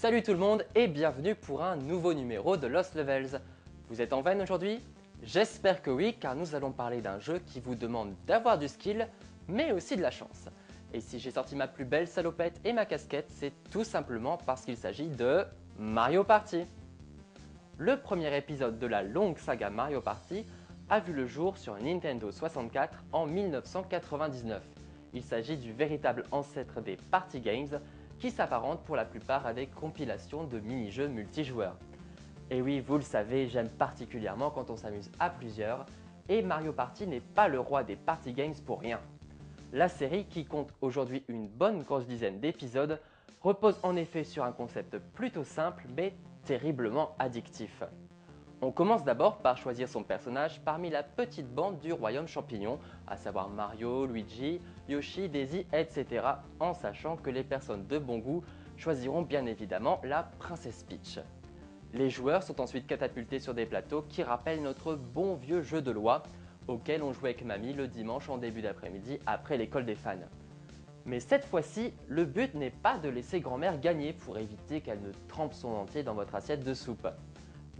Salut tout le monde et bienvenue pour un nouveau numéro de Lost Levels. Vous êtes en veine aujourd'hui? J'espère que oui, car nous allons parler d'un jeu qui vous demande d'avoir du skill, mais aussi de la chance. Et si j'ai sorti ma plus belle salopette et ma casquette, c'est tout simplement parce qu'il s'agit de Mario Party. Le premier épisode de la longue saga Mario Party a vu le jour sur Nintendo 64 en 1999. Il s'agit du véritable ancêtre des party games qui s'apparentent pour la plupart à des compilations de mini-jeux multijoueurs. Et oui, vous le savez, j'aime particulièrement quand on s'amuse à plusieurs, et Mario Party n'est pas le roi des party games pour rien. La série, qui compte aujourd'hui une bonne grosse dizaine d'épisodes, repose en effet sur un concept plutôt simple mais terriblement addictif. On commence d'abord par choisir son personnage parmi la petite bande du royaume champignon, à savoir Mario, Luigi, Yoshi, Daisy, etc. en sachant que les personnes de bon goût choisiront bien évidemment la princesse Peach. Les joueurs sont ensuite catapultés sur des plateaux qui rappellent notre bon vieux jeu de loi, auquel on jouait avec mamie le dimanche en début d'après-midi après l'école des fans. Mais cette fois-ci, le but n'est pas de laisser grand-mère gagner pour éviter qu'elle ne trempe son entier dans votre assiette de soupe.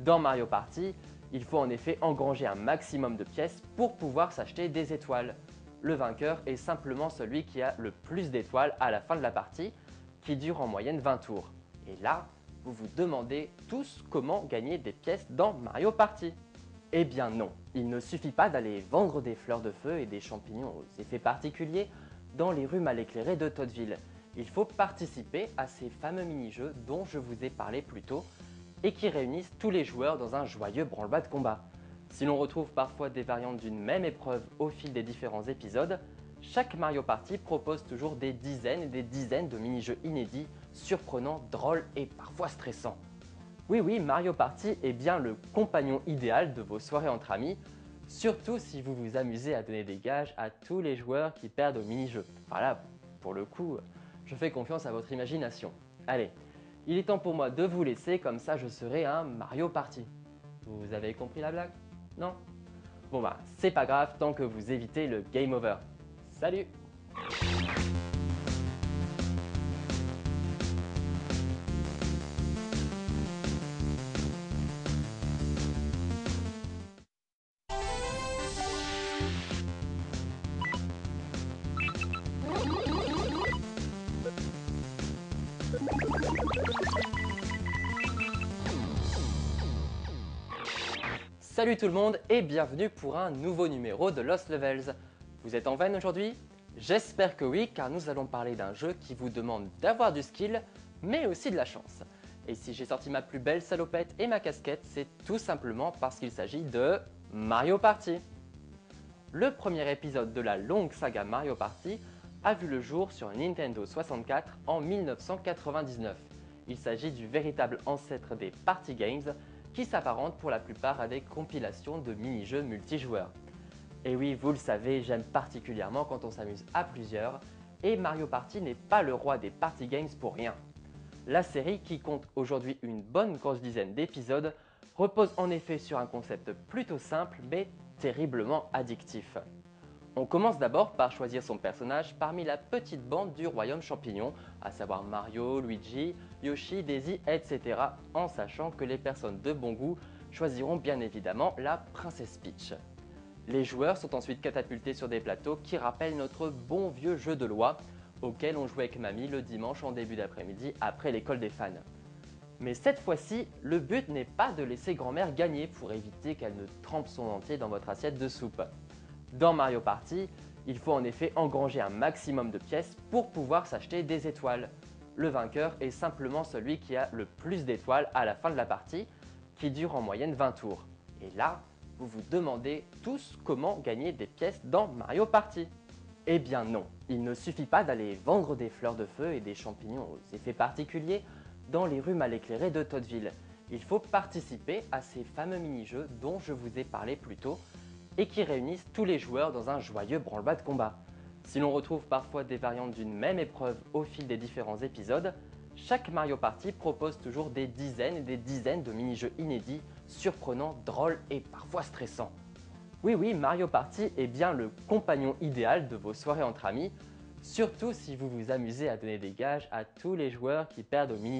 Dans Mario Party, il faut en effet engranger un maximum de pièces pour pouvoir s'acheter des étoiles. Le vainqueur est simplement celui qui a le plus d'étoiles à la fin de la partie, qui dure en moyenne 20 tours. Et là, vous vous demandez tous comment gagner des pièces dans Mario Party. Eh bien non, il ne suffit pas d'aller vendre des fleurs de feu et des champignons aux effets particuliers dans les rues mal éclairées de Toadville. Il faut participer à ces fameux mini-jeux dont je vous ai parlé plus tôt et qui réunissent tous les joueurs dans un joyeux branle-bas de combat. Si l'on retrouve parfois des variantes d'une même épreuve au fil des différents épisodes, chaque Mario Party propose toujours des dizaines et des dizaines de mini-jeux inédits, surprenants, drôles et parfois stressants. Oui, Mario Party est bien le compagnon idéal de vos soirées entre amis, surtout si vous vous amusez à donner des gages à tous les joueurs qui perdent au mini-jeu. Enfin là, pour le coup, je fais confiance à votre imagination. Allez, il est temps pour moi de vous laisser, comme ça je serai un Mario Party. Vous avez compris la blague? Non? Bon bah, c'est pas grave tant que vous évitez le game over. Salut! Salut tout le monde et bienvenue pour un nouveau numéro de Lost Levels. Vous êtes en veine aujourd'hui? J'espère que oui, car nous allons parler d'un jeu qui vous demande d'avoir du skill, mais aussi de la chance. Et si j'ai sorti ma plus belle salopette et ma casquette, c'est tout simplement parce qu'il s'agit de Mario Party. Le premier épisode de la longue saga Mario Party a vu le jour sur Nintendo 64 en 1999. Il s'agit du véritable ancêtre des party games qui s'apparentent pour la plupart à des compilations de mini-jeux multijoueurs. Et oui, vous le savez, j'aime particulièrement quand on s'amuse à plusieurs, et Mario Party n'est pas le roi des party games pour rien. La série, qui compte aujourd'hui une bonne grosse dizaine d'épisodes, repose en effet sur un concept plutôt simple mais terriblement addictif. On commence d'abord par choisir son personnage parmi la petite bande du royaume champignon, à savoir Mario, Luigi, Yoshi, Daisy, etc. en sachant que les personnes de bon goût choisiront bien évidemment la princesse Peach. Les joueurs sont ensuite catapultés sur des plateaux qui rappellent notre bon vieux jeu de loi, auquel on jouait avec mamie le dimanche en début d'après-midi après l'école des fans. Mais cette fois-ci, le but n'est pas de laisser grand-mère gagner pour éviter qu'elle ne trempe son entier dans votre assiette de soupe. Dans Mario Party, il faut en effet engranger un maximum de pièces pour pouvoir s'acheter des étoiles. Le vainqueur est simplement celui qui a le plus d'étoiles à la fin de la partie, qui dure en moyenne 20 tours. Et là, vous vous demandez tous comment gagner des pièces dans Mario Party. Eh bien non, il ne suffit pas d'aller vendre des fleurs de feu et des champignons aux effets particuliers dans les rues mal éclairées de Toadville. Il faut participer à ces fameux mini-jeux dont je vous ai parlé plus tôt et qui réunissent tous les joueurs dans un joyeux branle-bas de combat. Si l'on retrouve parfois des variantes d'une même épreuve au fil des différents épisodes, chaque Mario Party propose toujours des dizaines et des dizaines de mini-jeux inédits, surprenants, drôles et parfois stressants. Oui, Mario Party est bien le compagnon idéal de vos soirées entre amis, surtout si vous vous amusez à donner des gages à tous les joueurs qui perdent au mini